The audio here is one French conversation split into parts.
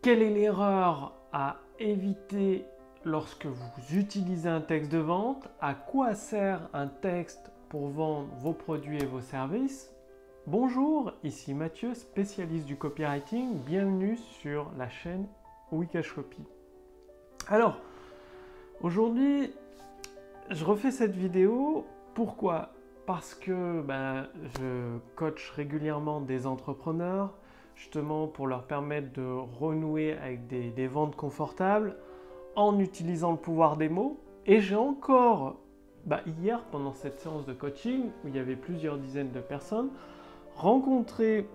Quelle est l'erreur à éviter lorsque vous utilisez un texte de vente? À quoi sert un texte pour vendre vos produits et vos services? Bonjour, ici Mathieu, spécialiste du copywriting. Bienvenue sur la chaîne Wikash Copy. Alors, aujourd'hui, je refais cette vidéo. Pourquoi? Parce que je coach régulièrement des entrepreneurs, justement pour leur permettre de renouer avec des ventes confortables en utilisant le pouvoir des mots. Et j'ai encore, hier, pendant cette séance de coaching, où il y avait plusieurs dizaines de personnes, rencontré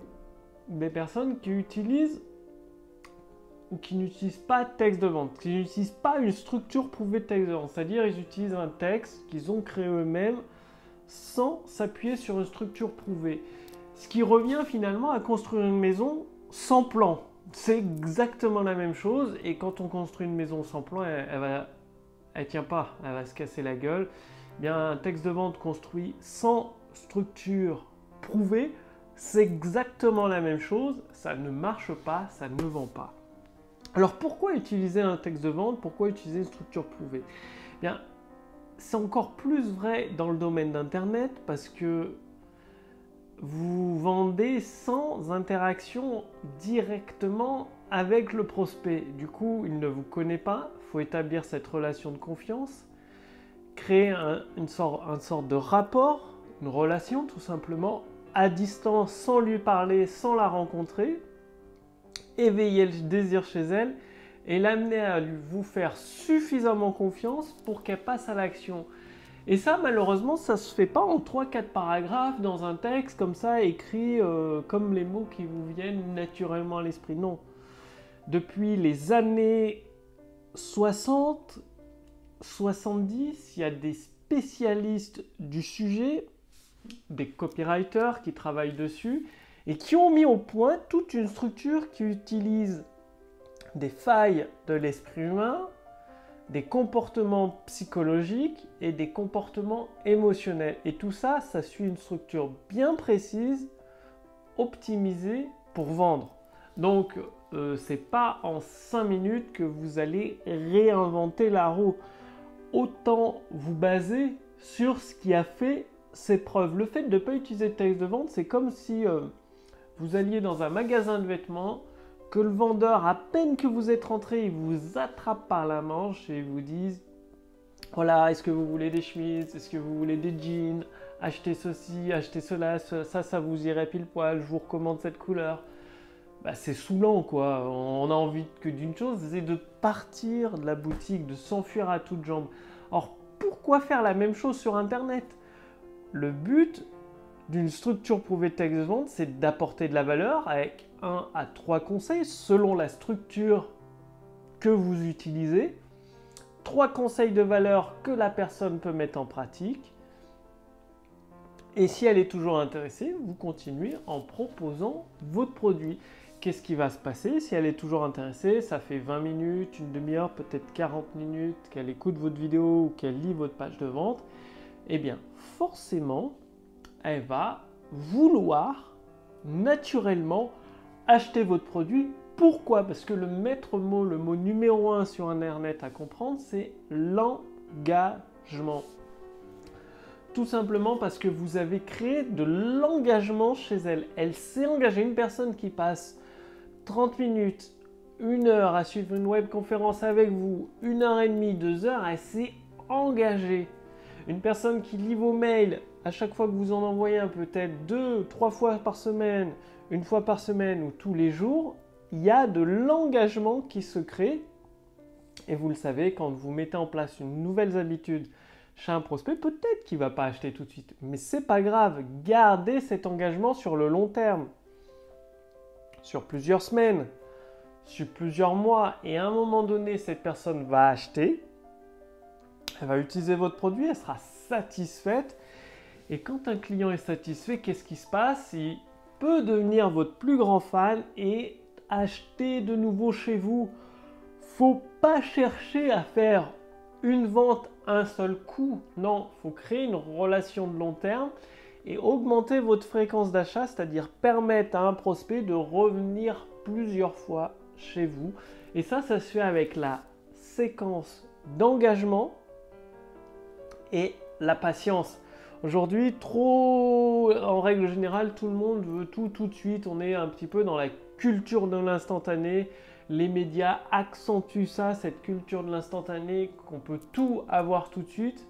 des personnes qui utilisent ou qui n'utilisent pas de texte de vente, qui n'utilisent pas une structure prouvée de texte de vente. C'est-à-dire ils utilisent un texte qu'ils ont créé eux-mêmes sans s'appuyer sur une structure prouvée. Ce qui revient finalement à construire une maison sans plan. C'est exactement la même chose, et quand on construit une maison sans plan, elle tient pas, elle va se casser la gueule. Eh bien, un texte de vente construit sans structure prouvée, c'est exactement la même chose, ça ne marche pas, ça ne vend pas. Alors pourquoi utiliser un texte de vente? Pourquoi utiliser une structure prouvée? Eh bien, c'est encore plus vrai dans le domaine d'Internet parce que vous vendez sans interaction directement avec le prospect. Du coup, il ne vous connaît pas, il faut établir cette relation de confiance, créer une sorte de rapport, une relation tout simplement, à distance, sans lui parler, sans la rencontrer, éveiller le désir chez elle et l'amener à vous faire suffisamment confiance pour qu'elle passe à l'action. Et ça, malheureusement, ça ne se fait pas en 3-4 paragraphes dans un texte comme ça, écrit comme les mots qui vous viennent naturellement à l'esprit. Non. Depuis les années 60, 70, il y a des spécialistes du sujet, des copywriters qui travaillent dessus et qui ont mis au point toute une structure qui utilise des failles de l'esprit humain, des comportements psychologiques et des comportements émotionnels. Et tout ça, ça suit une structure bien précise, optimisée pour vendre. Donc, c'est pas en 5 minutes que vous allez réinventer la roue. Autant vous baser sur ce qui a fait ses preuves. Le fait de ne pas utiliser de texte de vente, c'est comme si vous alliez dans un magasin de vêtements, que le vendeur, à peine que vous êtes rentré, il vous attrape par la manche et vous dise « Voilà, est-ce que vous voulez des chemises? Est-ce que vous voulez des jeans? Achetez ceci, achetez cela, ça vous irait pile poil, je vous recommande cette couleur. » C'est saoulant quoi, on a envie que d'une chose, c'est de partir de la boutique, de s'enfuir à toutes jambes. Or, pourquoi faire la même chose sur Internet? Le but d'une structure prouvée de texte de vente, c'est d'apporter de la valeur avec 1 à 3 conseils selon la structure que vous utilisez. 3 conseils de valeur que la personne peut mettre en pratique. Et si elle est toujours intéressée, vous continuez en proposant votre produit. Qu'est-ce qui va se passer? Si elle est toujours intéressée, ça fait 20 minutes, une demi-heure, peut-être 40 minutes qu'elle écoute votre vidéo ou qu'elle lit votre page de vente, eh bien forcément, elle va vouloir naturellement acheter votre produit. Pourquoi? Parce que le maître mot, le mot numéro 1 sur Internet à comprendre, c'est l'engagement. Tout simplement parce que vous avez créé de l'engagement chez elle. Elle s'est engagée. Une personne qui passe 30 minutes, 1 heure à suivre une webconférence avec vous, 1h30, 2 heures, elle s'est engagée. Une personne qui lit vos mails à chaque fois que vous en envoyez un, peut-être 2-3 fois par semaine, 1 fois par semaine ou tous les jours, il y a de l'engagement qui se crée. Et vous le savez, quand vous mettez en place une nouvelle habitude chez un prospect, peut-être qu'il ne va pas acheter tout de suite. Mais ce n'est pas grave, gardez cet engagement sur le long terme. Sur plusieurs semaines, sur plusieurs mois. Et à un moment donné, cette personne va acheter. Elle va utiliser votre produit, elle sera satisfaite. Et quand un client est satisfait, qu'est-ce qui se passe? Il peut devenir votre plus grand fan et acheter de nouveau chez vous. Faut pas chercher à faire une vente un seul coup. Non, il faut créer une relation de long terme et augmenter votre fréquence d'achat, c'est-à-dire permettre à un prospect de revenir plusieurs fois chez vous. Et ça se fait avec la séquence d'engagement et la patience. Aujourd'hui, en règle générale, tout le monde veut tout de suite. On est un petit peu dans la culture de l'instantané. Les médias accentuent ça, cette culture de l'instantané, qu'on peut tout avoir tout de suite.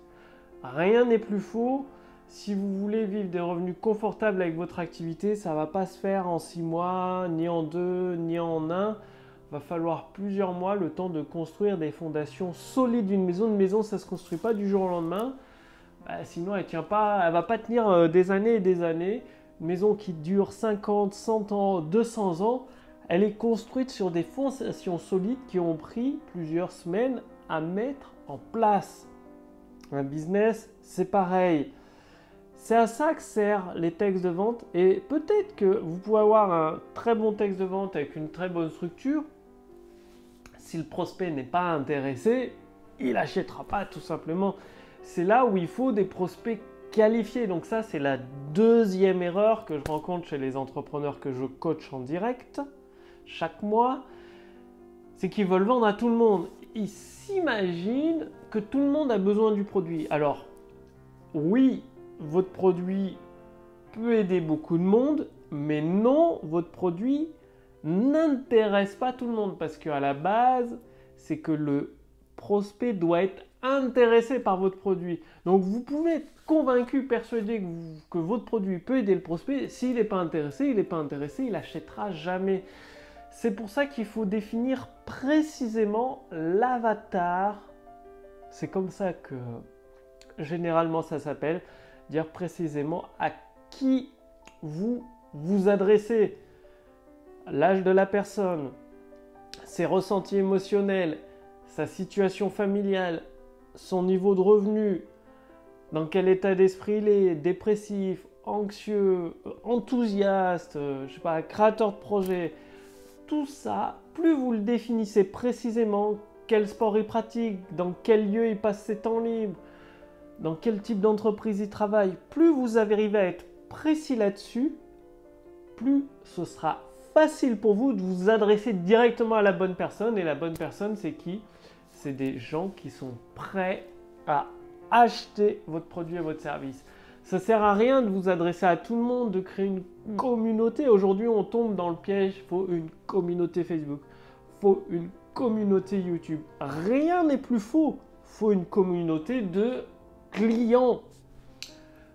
Rien n'est plus faux. Si vous voulez vivre des revenus confortables avec votre activité, ça ne va pas se faire en 6 mois, ni en 2, ni en 1. Il va falloir plusieurs mois, le temps de construire des fondations solides d'une maison. Une maison, ça ne se construit pas du jour au lendemain. Sinon, elle ne va pas tenir des années et des années. Une maison qui dure 50, 100 ans, 200 ans, elle est construite sur des fondations solides qui ont pris plusieurs semaines à mettre en place. Un business, c'est pareil. C'est à ça que servent les textes de vente. Et peut-être que vous pouvez avoir un très bon texte de vente avec une très bonne structure. Si le prospect n'est pas intéressé, il n'achètera pas tout simplement. C'est là où il faut des prospects qualifiés. Donc ça, c'est la deuxième erreur que je rencontre chez les entrepreneurs que je coach en direct chaque mois. C'est qu'ils veulent vendre à tout le monde. Ils s'imaginent que tout le monde a besoin du produit. Alors, oui, votre produit peut aider beaucoup de monde, mais non, votre produit n'intéresse pas tout le monde parce qu'à la base, c'est que le prospect doit être intéressé par votre produit. Donc, vous pouvez être convaincu, persuadé que votre produit peut aider le prospect. S'il n'est pas intéressé, il n'achètera jamais. C'est pour ça qu'il faut définir précisément l'avatar. C'est comme ça que généralement ça s'appelle. Dire précisément à qui vous vous adressez. L'âge de la personne, ses ressentis émotionnels, sa situation familiale, son niveau de revenu, dans quel état d'esprit il est, dépressif, anxieux, enthousiaste, créateur de projet. Tout ça, plus vous le définissez précisément, quel sport il pratique, dans quel lieu il passe ses temps libres, dans quel type d'entreprise il travaille, plus vous arrivez à être précis là-dessus, plus ce sera facile pour vous de vous adresser directement à la bonne personne. Et la bonne personne, c'est qui? C'est des gens qui sont prêts à acheter votre produit et votre service. Ça ne sert à rien de vous adresser à tout le monde, de créer une communauté. Aujourd'hui, on tombe dans le piège. Il faut une communauté Facebook. Il faut une communauté YouTube. Rien n'est plus faux. Il faut une communauté de clients.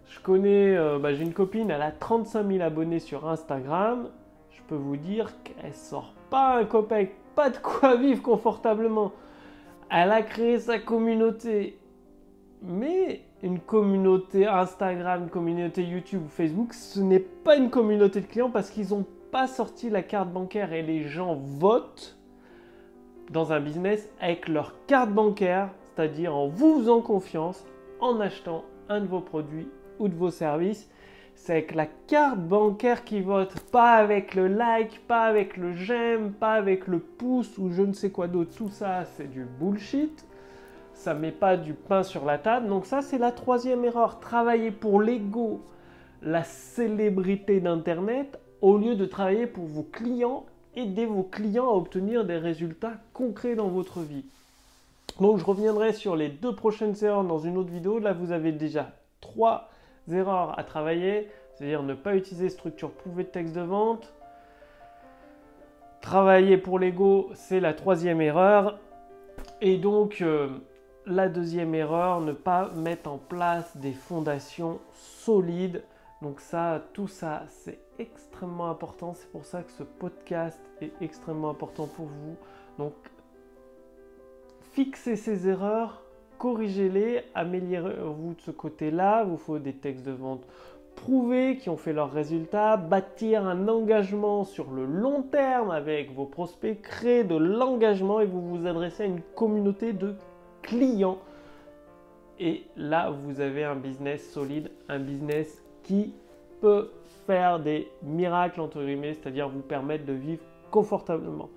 Je connais, j'ai une copine, elle a 35 000 abonnés sur Instagram. Je peux vous dire qu'elle ne sort pas un copec, pas de quoi vivre confortablement. Elle a créé sa communauté. Mais une communauté Instagram, une communauté YouTube ou Facebook, ce n'est pas une communauté de clients parce qu'ils n'ont pas sorti la carte bancaire et les gens votent dans un business avec leur carte bancaire, c'est-à-dire en vous faisant confiance, en achetant un de vos produits ou de vos services. C'est avec la carte bancaire qui vote, pas avec le like, pas avec le j'aime, pas avec le pouce ou je ne sais quoi d'autre. Tout ça, c'est du bullshit. Ça ne met pas du pain sur la table. Donc ça, c'est la troisième erreur. Travailler pour l'ego, la célébrité d'Internet, au lieu de travailler pour vos clients, aider vos clients à obtenir des résultats concrets dans votre vie. Donc je reviendrai sur les 2 prochaines erreurs dans une autre vidéo. Là, vous avez déjà 3 erreurs à travailler, c'est-à-dire ne pas utiliser structure prouvée de texte de vente. Travailler pour l'ego, c'est la 3e erreur. Et donc, la 2e erreur, ne pas mettre en place des fondations solides. Donc ça, tout ça, c'est extrêmement important. C'est pour ça que ce podcast est extrêmement important pour vous. Donc, fixez ces erreurs, corrigez-les, améliorez-vous de ce côté-là. Il vous faut des textes de vente prouvés qui ont fait leurs résultats, bâtir un engagement sur le long terme avec vos prospects, créer de l'engagement et vous vous adressez à une communauté de clients. Et là, vous avez un business solide, un business qui peut faire des miracles, entre guillemets, c'est-à-dire vous permettre de vivre confortablement.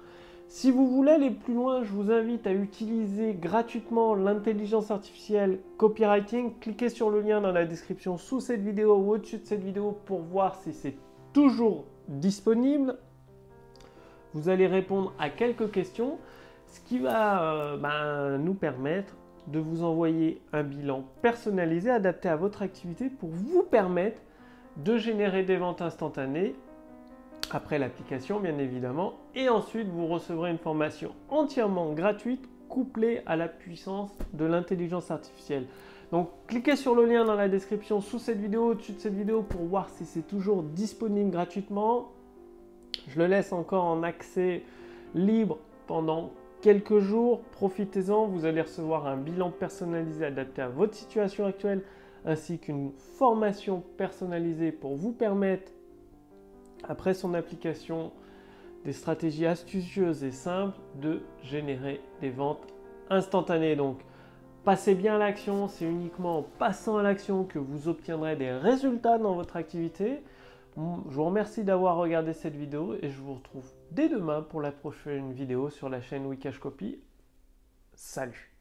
Si vous voulez aller plus loin, je vous invite à utiliser gratuitement l'intelligence artificielle copywriting. Cliquez sur le lien dans la description sous cette vidéo ou au-dessus de cette vidéo pour voir si c'est toujours disponible. Vous allez répondre à quelques questions, ce qui va nous permettre de vous envoyer un bilan personnalisé, adapté à votre activité pour vous permettre de générer des ventes instantanées après l'application bien évidemment, et ensuite vous recevrez une formation entièrement gratuite couplée à la puissance de l'intelligence artificielle. Donc cliquez sur le lien dans la description sous cette vidéo, au-dessus de cette vidéo pour voir si c'est toujours disponible gratuitement. Je le laisse encore en accès libre pendant quelques jours, profitez-en, vous allez recevoir un bilan personnalisé adapté à votre situation actuelle ainsi qu'une formation personnalisée pour vous permettre, après son application, des stratégies astucieuses et simples de générer des ventes instantanées. Donc, passez bien à l'action, c'est uniquement en passant à l'action que vous obtiendrez des résultats dans votre activité. Je vous remercie d'avoir regardé cette vidéo et je vous retrouve dès demain pour la prochaine vidéo sur la chaîne Wikash Copy. Salut!